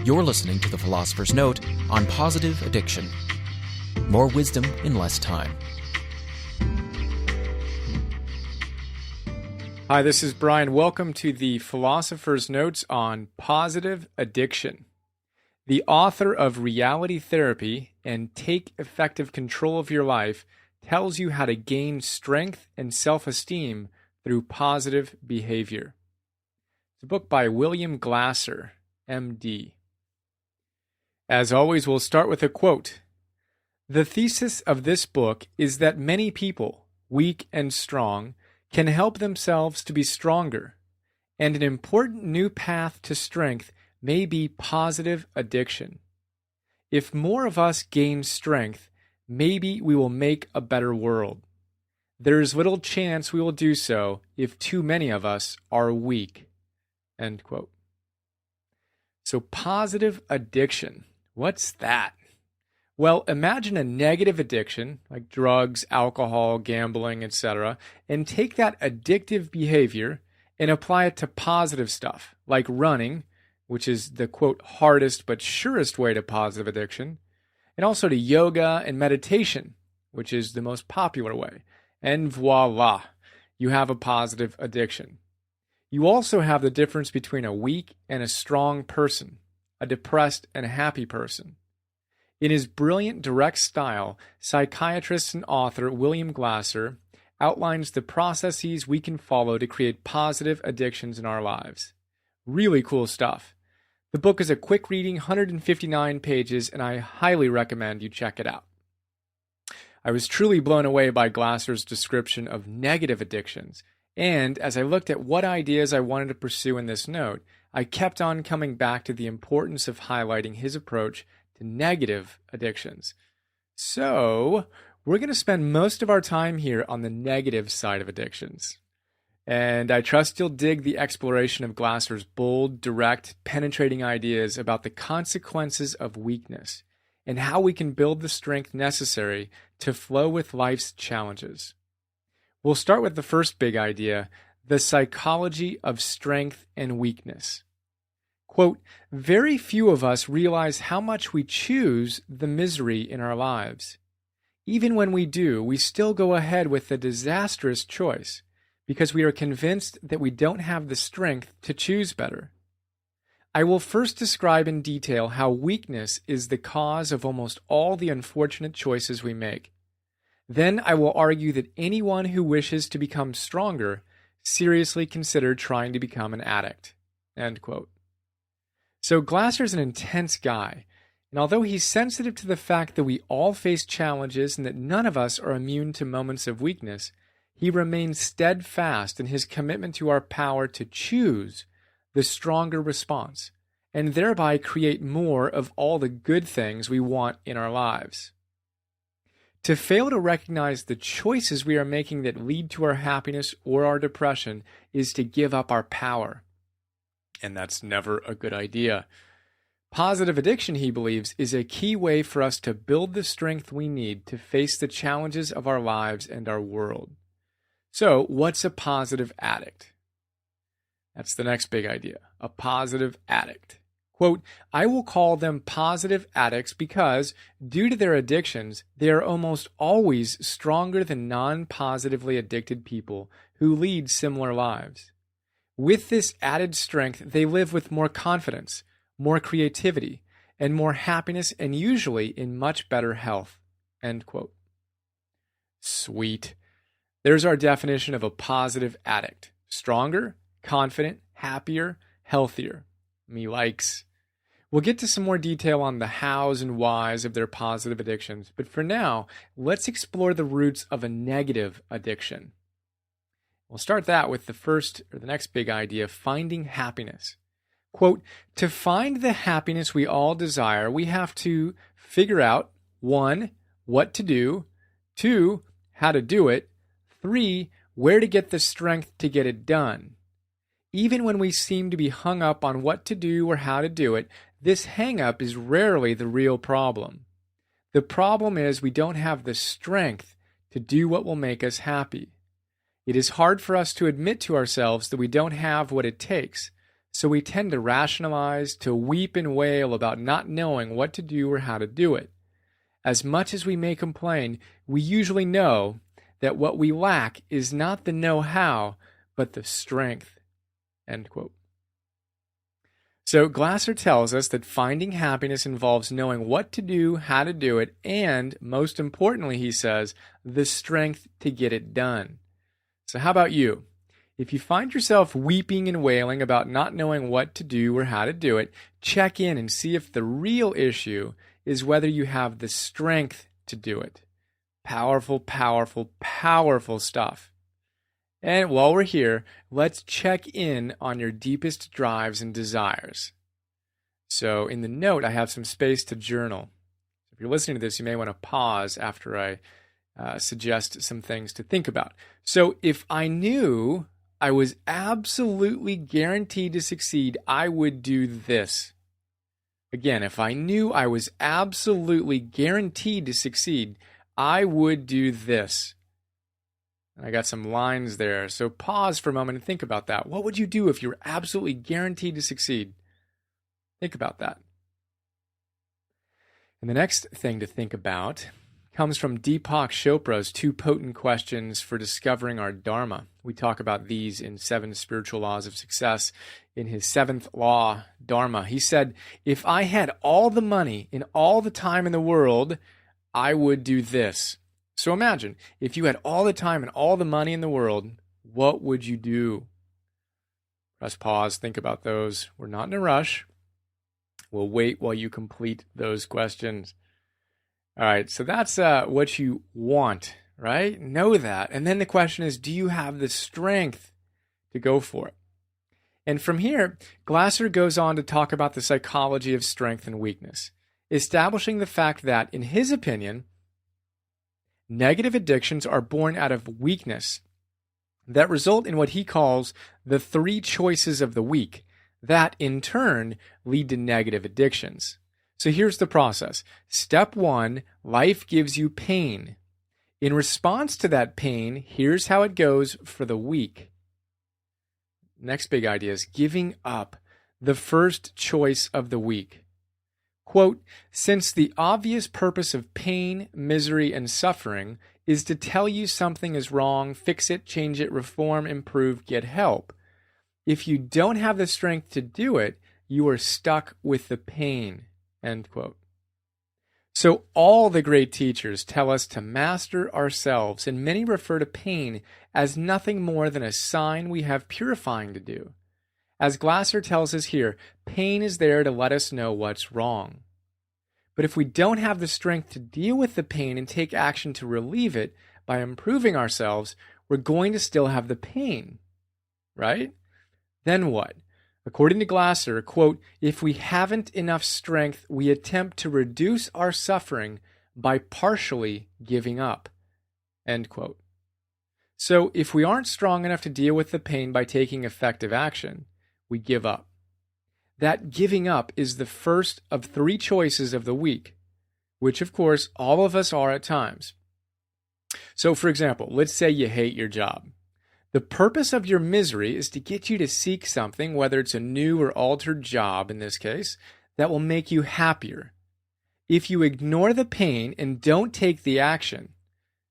You're listening to The Philosopher's Note on positive addiction. More wisdom in less time. Hi, this is Brian. Welcome to The Philosopher's Notes on positive addiction. The author of Reality Therapy and Take Effective Control of Your Life tells you how to gain strength and self-esteem through positive behavior. It's a book by William Glasser, MD. As always, we'll start with a quote. The thesis of this book is that many people, weak and strong, can help themselves to be stronger, and an important new path to strength may be positive addiction. If more of us gain strength, maybe we will make a better world. There is little chance we will do so if too many of us are weak. End quote. So positive addiction. What's that? Well, imagine a negative addiction, like drugs, alcohol, gambling, etc., and take that addictive behavior and apply it to positive stuff, like running, which is the, quote, hardest but surest way to positive addiction, and also to yoga and meditation, which is the most popular way. And voila, you have a positive addiction. You also have the difference between a weak and a strong person, a depressed and a happy person. In his brilliant direct style, psychiatrist and author William Glasser outlines the processes we can follow to create positive addictions in our lives. Really cool stuff. The book is a quick reading, 159 pages, and I highly recommend you check it out. I was truly blown away by Glasser's description of negative addictions, and as I looked at what ideas I wanted to pursue in this note, I kept on coming back to the importance of highlighting his approach to negative addictions. So, we're going to spend most of our time here on the negative side of addictions. And I trust you'll dig the exploration of Glasser's bold, direct, penetrating ideas about the consequences of weakness and how we can build the strength necessary to flow with life's challenges. We'll start with the first big idea, the psychology of strength and weakness. Quote, very few of us realize how much we choose the misery in our lives. Even when we do, we still go ahead with the disastrous choice because we are convinced that we don't have the strength to choose better. I will first describe in detail how weakness is the cause of almost all the unfortunate choices we make. Then I will argue that anyone who wishes to become stronger seriously consider trying to become an addict. End quote. So Glasser's an intense guy, and although he's sensitive to the fact that we all face challenges and that none of us are immune to moments of weakness, he remains steadfast in his commitment to our power to choose the stronger response, and thereby create more of all the good things we want in our lives. To fail to recognize the choices we are making that lead to our happiness or our depression is to give up our power. And that's never a good idea. Positive addiction, he believes, is a key way for us to build the strength we need to face the challenges of our lives and our world. So, what's a positive addict? That's the next big idea, a positive addict. Quote, I will call them positive addicts because, due to their addictions, they are almost always stronger than non-positively addicted people who lead similar lives. With this added strength, they live with more confidence, more creativity, and more happiness, and usually in much better health. End quote. Sweet. There's our definition of a positive addict. Stronger, confident, happier, healthier. Me likes. We'll get to some more detail on the hows and whys of their positive addictions, but for now, let's explore the roots of a negative addiction. We'll start that with the next big idea, finding happiness. Quote, to find the happiness we all desire, we have to figure out, 1, what to do, 2, how to do it, 3, where to get the strength to get it done. Even when we seem to be hung up on what to do or how to do it, this hang-up is rarely the real problem. The problem is we don't have the strength to do what will make us happy. It is hard for us to admit to ourselves that we don't have what it takes, So we tend to rationalize, to weep and wail about not knowing what to do or how to do it. As much as we may complain, we usually know that what we lack is not the know-how, but the strength. End quote. So Glasser tells us that finding happiness involves knowing what to do, how to do it, and, most importantly, he says, the strength to get it done. So how about you? If you find yourself weeping and wailing about not knowing what to do or how to do it, check in and see if the real issue is whether you have the strength to do it. Powerful, powerful, powerful stuff. And while we're here, let's check in on your deepest drives and desires. So in the note, I have some space to journal. If you're listening to this, you may want to pause after I suggest some things to think about. So if I knew I was absolutely guaranteed to succeed, I would do this. Again, if I knew I was absolutely guaranteed to succeed, I would do this. I got some lines there, so pause for a moment and think about that. What would you do if you were absolutely guaranteed to succeed? Think about that. And the next thing to think about comes from Deepak Chopra's 2 Potent Questions for Discovering Our Dharma. We talk about these in 7 Spiritual Laws of Success. In his 7th law, Dharma, he said, if I had all the money and all the time in the world, I would do this. So imagine, if you had all the time and all the money in the world, what would you do? Press pause, think about those. We're not in a rush. We'll wait while you complete those questions. All right, so that's what you want, right? Know that. And then the question is, do you have the strength to go for it? And from here, Glasser goes on to talk about the psychology of strength and weakness, establishing the fact that, in his opinion, negative addictions are born out of weakness that result in what he calls the 3 choices of the weak that, in turn, lead to negative addictions. So here's the process. Step 1, life gives you pain. In response to that pain, here's how it goes for the weak. Next big idea is giving up, the first choice of the weak. Quote, since the obvious purpose of pain, misery, and suffering is to tell you something is wrong, fix it, change it, reform, improve, get help. If you don't have the strength to do it, you are stuck with the pain. End quote. So all the great teachers tell us to master ourselves, and many refer to pain as nothing more than a sign we have purifying to do. As Glasser tells us here, pain is there to let us know what's wrong. But if we don't have the strength to deal with the pain and take action to relieve it by improving ourselves, we're going to still have the pain, right? Then what? According to Glasser, quote, if we haven't enough strength, we attempt to reduce our suffering by partially giving up, end quote. So if we aren't strong enough to deal with the pain by taking effective action, we give up. That giving up is the first of 3 choices of the weak, which of course all of us are at times. So for example, let's say you hate your job. The purpose of your misery is to get you to seek something, whether it's a new or altered job in this case, that will make you happier. If you ignore the pain and don't take the action,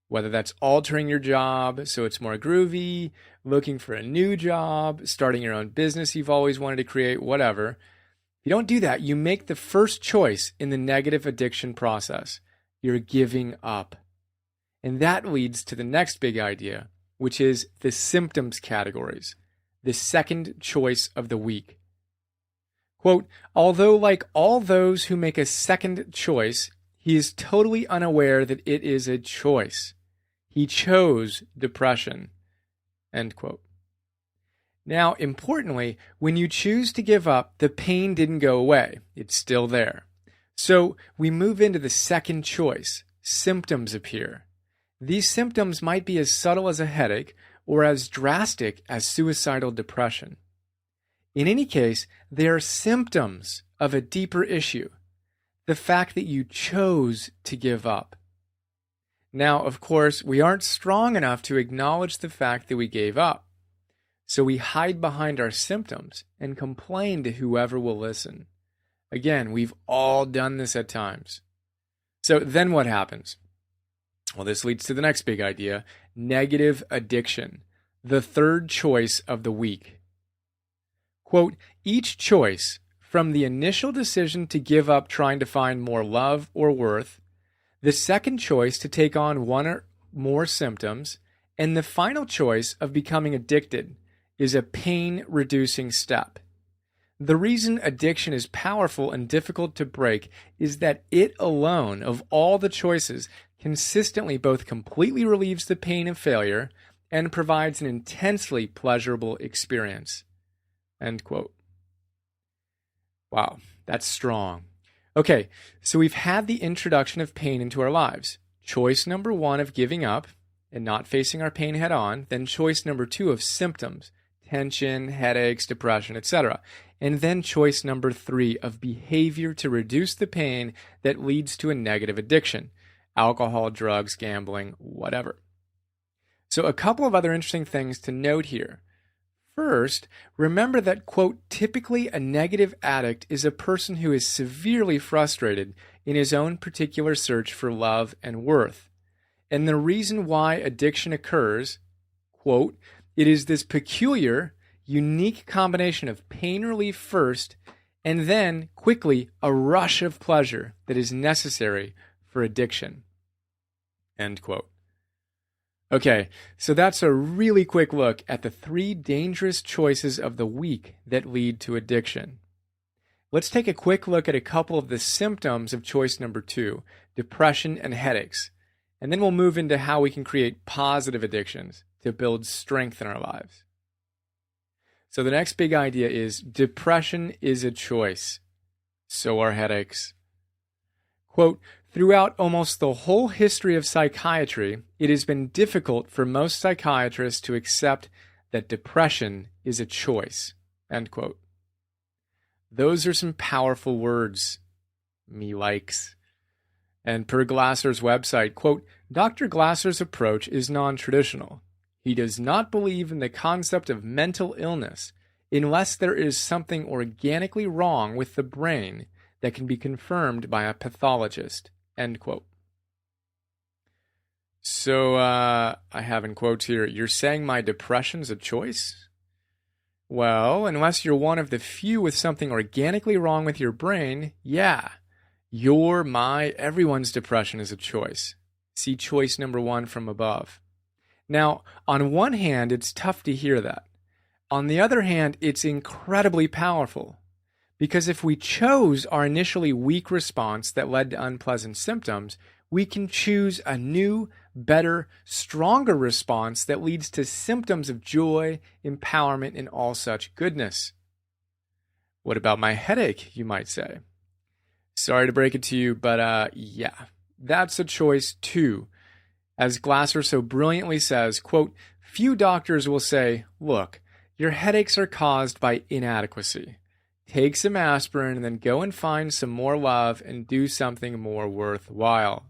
whether that's altering your job so it's more groovy, looking for a new job, starting your own business you've always wanted to create, whatever, if you don't do that, you make the first choice in the negative addiction process. You're giving up. And that leads to the next big idea, which is the symptoms categories, the second choice of the weak. Quote, although like all those who make a second choice, he is totally unaware that it is a choice. He chose depression, end quote. Now, importantly, when you choose to give up, the pain didn't go away. It's still there. So we move into the second choice. Symptoms appear. These symptoms might be as subtle as a headache or as drastic as suicidal depression. In any case, they are symptoms of a deeper issue, the fact that you chose to give up. Now, of course, we aren't strong enough to acknowledge the fact that we gave up. So we hide behind our symptoms and complain to whoever will listen. Again, we've all done this at times. So then what happens? Well, this leads to the next big idea, negative addiction, the third choice of the week. Quote, each choice, from the initial decision to give up trying to find more love or worth, the second choice to take on one or more symptoms, and the final choice of becoming addicted, is a pain-reducing step. The reason addiction is powerful and difficult to break is that it alone, of all the choices, consistently both completely relieves the pain of failure and provides an intensely pleasurable experience. End quote. Wow, that's strong. Okay, so we've had the introduction of pain into our lives. Choice number 1 of giving up and not facing our pain head on, then choice number 2 of symptoms, tension, headaches, depression, etc. And then choice number 3 of behavior to reduce the pain that leads to a negative addiction, alcohol, drugs, gambling, whatever. So a couple of other interesting things to note here. First, remember that, quote, typically a negative addict is a person who is severely frustrated in his own particular search for love and worth. And the reason why addiction occurs, quote, it is this peculiar, unique combination of pain relief first, and then, quickly, a rush of pleasure that is necessary for addiction. End quote. Okay, so that's a really quick look at the 3 dangerous choices of the week that lead to addiction. Let's take a quick look at a couple of the symptoms of choice number 2, depression and headaches, and then we'll move into how we can create positive addictions to build strength in our lives. So the next big idea is depression is a choice. So are headaches. Quote, throughout almost the whole history of psychiatry, it has been difficult for most psychiatrists to accept that depression is a choice. End quote. Those are some powerful words. Me likes. And per Glasser's website, quote, Dr. Glasser's approach is non-traditional. He does not believe in the concept of mental illness unless there is something organically wrong with the brain that can be confirmed by a pathologist. End quote. So, I have in quotes here, you're saying my depression's a choice? Well, unless you're one of the few with something organically wrong with your brain, yeah. Everyone's depression is a choice. See choice number 1 from above. Now, on one hand, it's tough to hear that. On the other hand, it's incredibly powerful. Because if we chose our initially weak response that led to unpleasant symptoms, we can choose a new, better, stronger response that leads to symptoms of joy, empowerment, and all such goodness. What about my headache, you might say? Sorry to break it to you, but yeah, that's a choice too. As Glasser so brilliantly says, quote, few doctors will say, look, your headaches are caused by inadequacy. Take some aspirin and then go and find some more love and do something more worthwhile.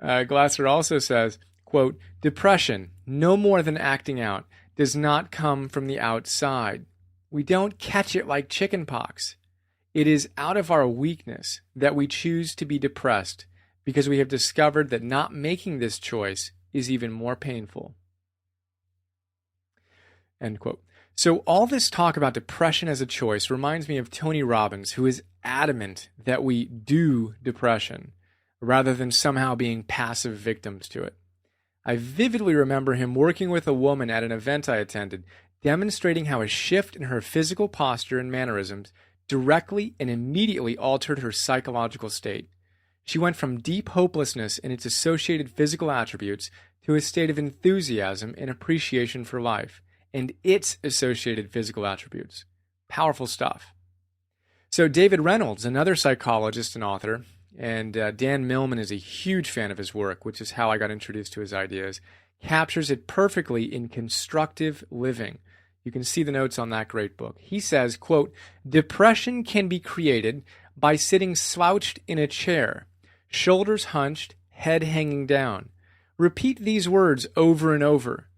Glasser also says, quote, depression, no more than acting out, does not come from the outside. We don't catch it like chickenpox. It is out of our weakness that we choose to be depressed because we have discovered that not making this choice is even more painful. End quote. So all this talk about depression as a choice reminds me of Tony Robbins, who is adamant that we do depression rather than somehow being passive victims to it. I vividly remember him working with a woman at an event I attended, demonstrating how a shift in her physical posture and mannerisms directly and immediately altered her psychological state. She went from deep hopelessness and its associated physical attributes to a state of enthusiasm and appreciation for life and its associated physical attributes. Powerful stuff. So David Reynolds, another psychologist and author, and Dan Millman is a huge fan of his work, which is how I got introduced to his ideas, captures it perfectly in Constructive Living. You can see the notes on that great book. He says, quote, depression can be created by sitting slouched in a chair, shoulders hunched, head hanging down. Repeat these words over and over.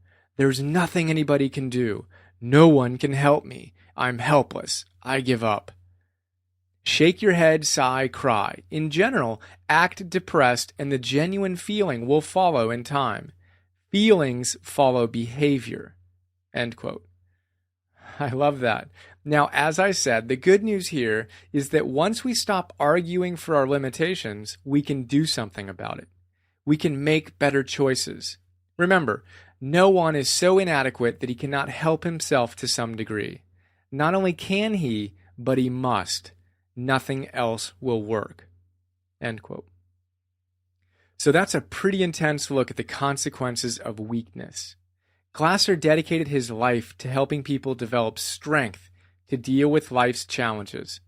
There's nothing anybody can do. No one can help me. I'm helpless. I give up. Shake your head, sigh, cry. In general, act depressed and the genuine feeling will follow in time. Feelings follow behavior. End quote. I love that. Now, as I said, the good news here is that once we stop arguing for our limitations, we can do something about it. We can make better choices. Remember, no one is so inadequate that he cannot help himself to some degree. Not only can he, but he must. Nothing else will work. End quote. So that's a pretty intense look at the consequences of weakness. Glasser dedicated his life to helping people develop strength to deal with life's challenges.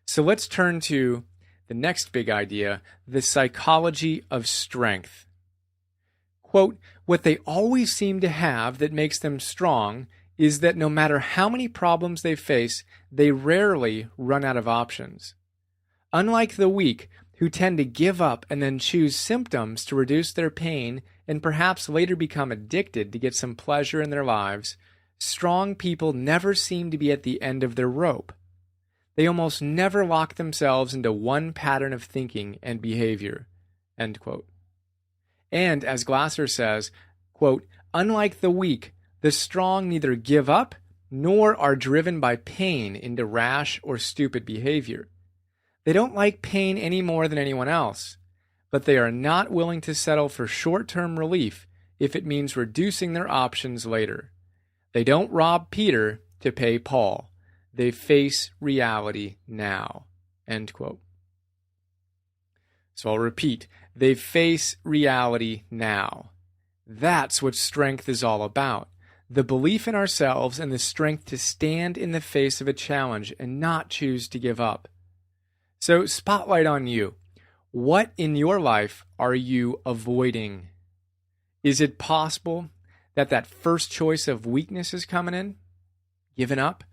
So let's turn to the next big idea, the psychology of strength. Quote, what they always seem to have that makes them strong is that no matter how many problems they face, they rarely run out of options. Unlike the weak, who tend to give up and then choose symptoms to reduce their pain and perhaps later become addicted to get some pleasure in their lives, strong people never seem to be at the end of their rope. They almost never lock themselves into one pattern of thinking and behavior. End quote. And as Glasser says, quote, unlike the weak, the strong neither give up nor are driven by pain into rash or stupid behavior. They don't like pain any more than anyone else, but they are not willing to settle for short-term relief if it means reducing their options later. They don't rob Peter to pay Paul. They face reality now. End quote. So I'll repeat, they face reality now. That's what strength is all about. The belief in ourselves and the strength to stand in the face of a challenge and not choose to give up. So spotlight on you. What in your life are you avoiding? Is it possible that that first choice of weakness is coming in? Giving up?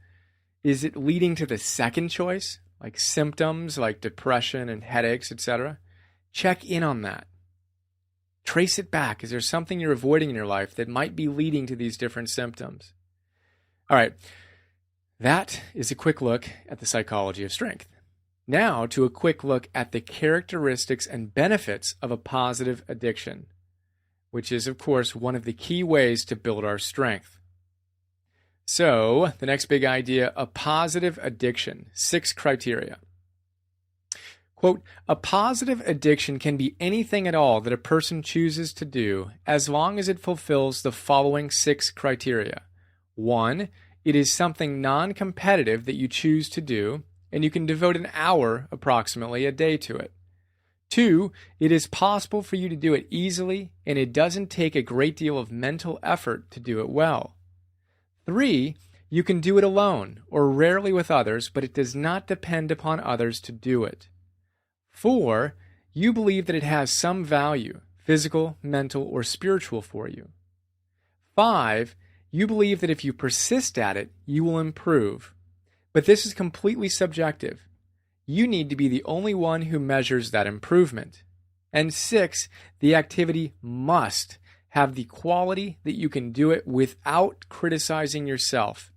Is it leading to the second choice, like symptoms like depression and headaches, etc.? Check in on that. Trace it back. Is there something you're avoiding in your life that might be leading to these different symptoms? All right. That is a quick look at the psychology of strength. Now to a quick look at the characteristics and benefits of a positive addiction, which is, of course, one of the key ways to build our strength. So, the next big idea, a positive addiction, 6 criteria. Quote, a positive addiction can be anything at all that a person chooses to do as long as it fulfills the following 6 criteria. 1, it is something non-competitive that you choose to do, and you can devote an hour approximately a day to it. 2, it is possible for you to do it easily, and it doesn't take a great deal of mental effort to do it well. 3, you can do it alone or rarely with others, but it does not depend upon others to do it. 4, you believe that it has some value, physical, mental, or spiritual for you. 5, you believe that if you persist at it, you will improve. But this is completely subjective. You need to be the only one who measures that improvement. And 6, the activity must have the quality that you can do it without criticizing yourself.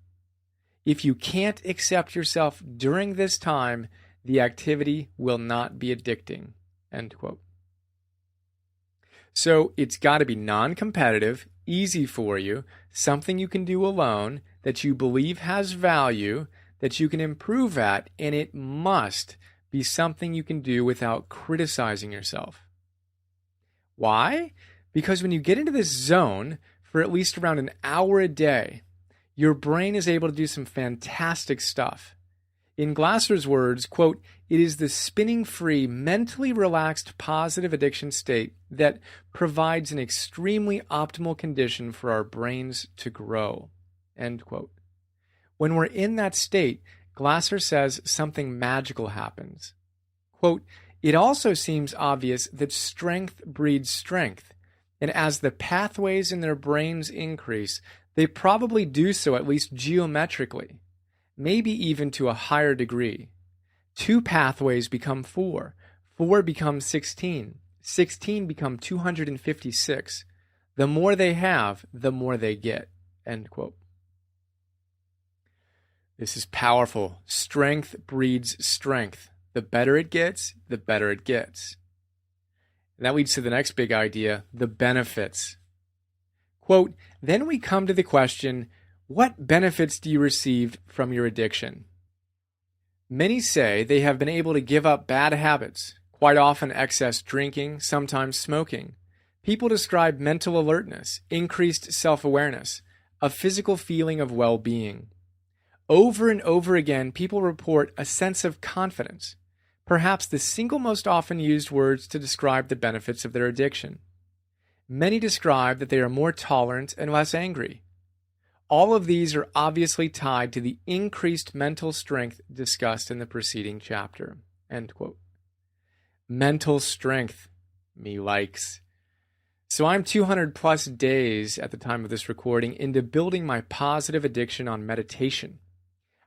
If you can't accept yourself during this time, the activity will not be addicting. End quote. So it's got to be non-competitive, easy for you, something you can do alone, that you believe has value, that you can improve at, and it must be something you can do without criticizing yourself. Why? Because when you get into this zone for at least around an hour a day, your brain is able to do some fantastic stuff. In Glasser's words, quote, it is the spinning free, mentally relaxed, positive addiction state that provides an extremely optimal condition for our brains to grow. End quote. When we're in that state, Glasser says something magical happens. Quote, it also seems obvious that strength breeds strength, and as the pathways in their brains increase, they probably do so at least geometrically, maybe even to a higher degree. 2 pathways become 4, 4 becomes 16, 16 become 256. The more they have, the more they get. End quote. This is powerful. Strength breeds strength. The better it gets, the better it gets. And that leads to the next big idea, the benefits. Quote, then we come to the question, what benefits do you receive from your addiction? Many say they have been able to give up bad habits, quite often excess drinking, sometimes smoking. People describe mental alertness, increased self-awareness, a physical feeling of well-being. Over and over again, people report a sense of confidence, perhaps the single most often used words to describe the benefits of their addiction. Many describe that they are more tolerant and less angry. All of these are obviously tied to the increased mental strength discussed in the preceding chapter. End quote. Mental strength, me likes. So I'm 200 plus days at the time of this recording into building my positive addiction on meditation.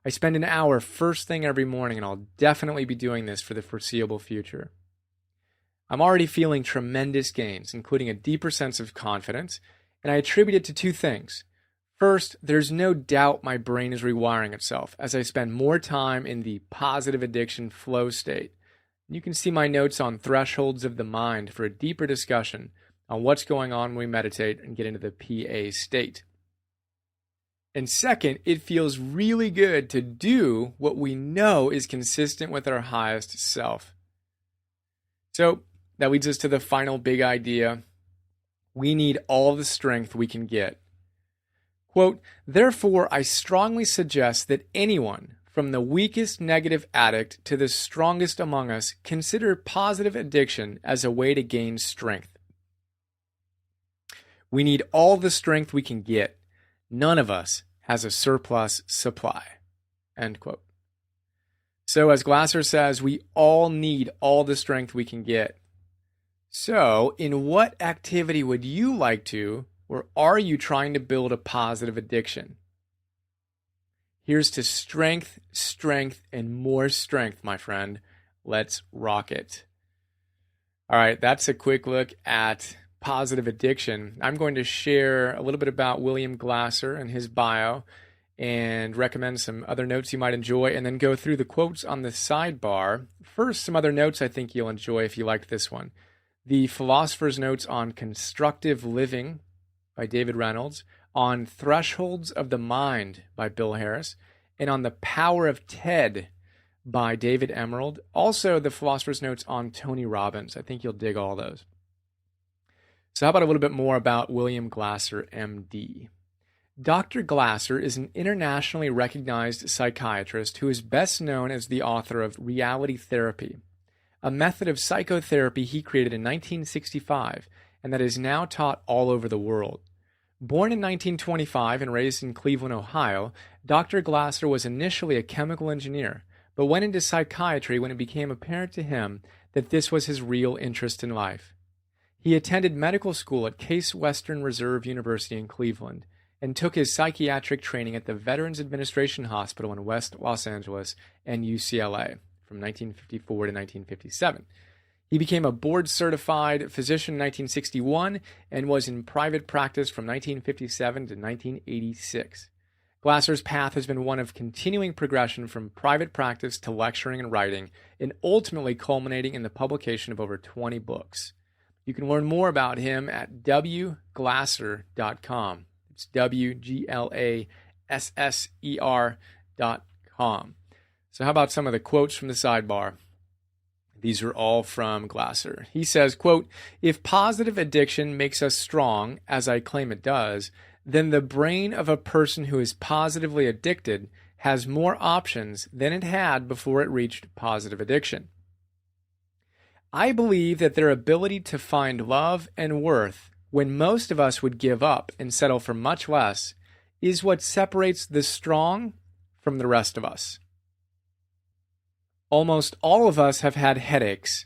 I spend an hour first thing every morning, and I'll definitely be doing this for the foreseeable future. I'm already feeling tremendous gains, including a deeper sense of confidence, and I attribute it to two things. First, there's no doubt my brain is rewiring itself as I spend more time in the positive addiction flow state. You can see my notes on thresholds of the mind for a deeper discussion on what's going on when we meditate and get into the PA state. And second, it feels really good to do what we know is consistent with our highest self. So that leads us to the final big idea. We need all the strength we can get. Quote, therefore, I strongly suggest that anyone, from the weakest negative addict to the strongest among us, consider positive addiction as a way to gain strength. We need all the strength we can get. None of us has a surplus supply. End quote. So as Glasser says, we all need all the strength we can get. So in what activity would you like to, or are you trying to build a positive addiction? Here's to strength, strength, and more strength, my friend. Let's rock it. All right, that's a quick look at positive addiction. I'm going to share a little bit about William Glasser and his bio and recommend some other notes you might enjoy, and then go through the quotes on the sidebar. First, some other notes I think you'll enjoy if you liked this one. The Philosopher's Notes on Constructive Living by David Reynolds, on Thresholds of the Mind by Bill Harris, and on The Power of TED by David Emerald. Also, the Philosopher's Notes on Tony Robbins. I think you'll dig all those. So how about a little bit more about William Glasser, MD? Dr. Glasser is an internationally recognized psychiatrist who is best known as the author of Reality Therapy, a method of psychotherapy he created in 1965 and that is now taught all over the world. Born in 1925 and raised in Cleveland, Ohio, Dr. Glasser was initially a chemical engineer, but went into psychiatry when it became apparent to him that this was his real interest in life. He attended medical school at Case Western Reserve University in Cleveland and took his psychiatric training at the Veterans Administration Hospital in West Los Angeles and UCLA from 1954 to 1957. He became a board-certified physician in 1961 and was in private practice from 1957 to 1986. Glasser's path has been one of continuing progression from private practice to lecturing and writing, and ultimately culminating in the publication of over 20 books. You can learn more about him at wglasser.com. It's WGLASSER.com. So how about some of the quotes from the sidebar? These are all from Glasser. He says, quote, if positive addiction makes us strong, as I claim it does, then the brain of a person who is positively addicted has more options than it had before it reached positive addiction. I believe that their ability to find love and worth when most of us would give up and settle for much less is what separates the strong from the rest of us. Almost all of us have had headaches,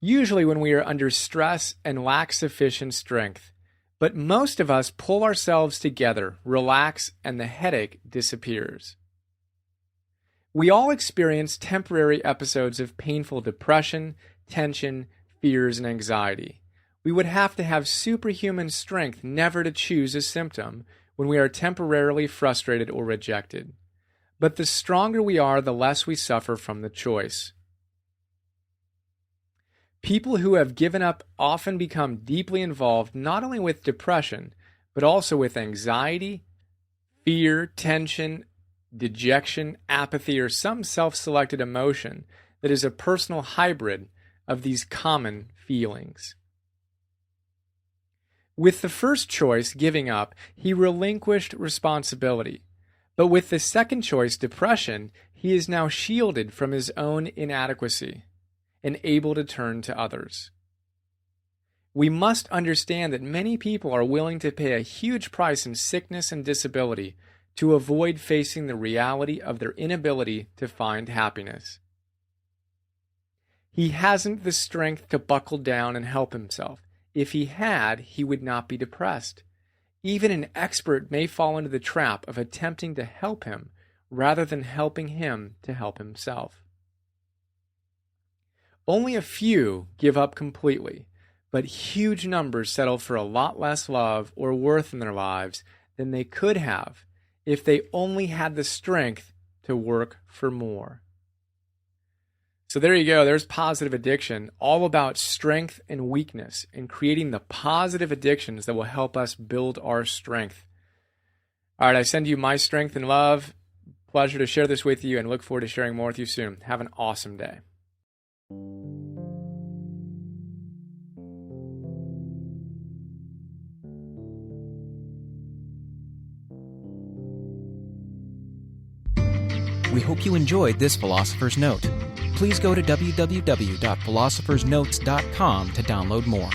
usually when we are under stress and lack sufficient strength. But most of us pull ourselves together, relax, and the headache disappears. We all experience temporary episodes of painful depression, tension, fears, and anxiety. We would have to have superhuman strength never to choose a symptom, when we are temporarily frustrated or rejected. But the stronger we are, the less we suffer from the choice. People who have given up often become deeply involved not only with depression, but also with anxiety, fear, tension, dejection, apathy, or some self-selected emotion that is a personal hybrid of these common feelings. With the first choice, giving up, he relinquished responsibility. But with the second choice, depression, he is now shielded from his own inadequacy and able to turn to others. We must understand that many people are willing to pay a huge price in sickness and disability to avoid facing the reality of their inability to find happiness. He hasn't the strength to buckle down and help himself. If he had, he would not be depressed. Even an expert may fall into the trap of attempting to help him rather than helping him to help himself. Only a few give up completely, but huge numbers settle for a lot less love or worth in their lives than they could have if they only had the strength to work for more. So there you go. There's positive addiction, all about strength and weakness and creating the positive addictions that will help us build our strength. All right, I send you my strength and love. Pleasure to share this with you and look forward to sharing more with you soon. Have an awesome day. We hope you enjoyed this Philosopher's Note. Please go to www.philosophersnotes.com to download more.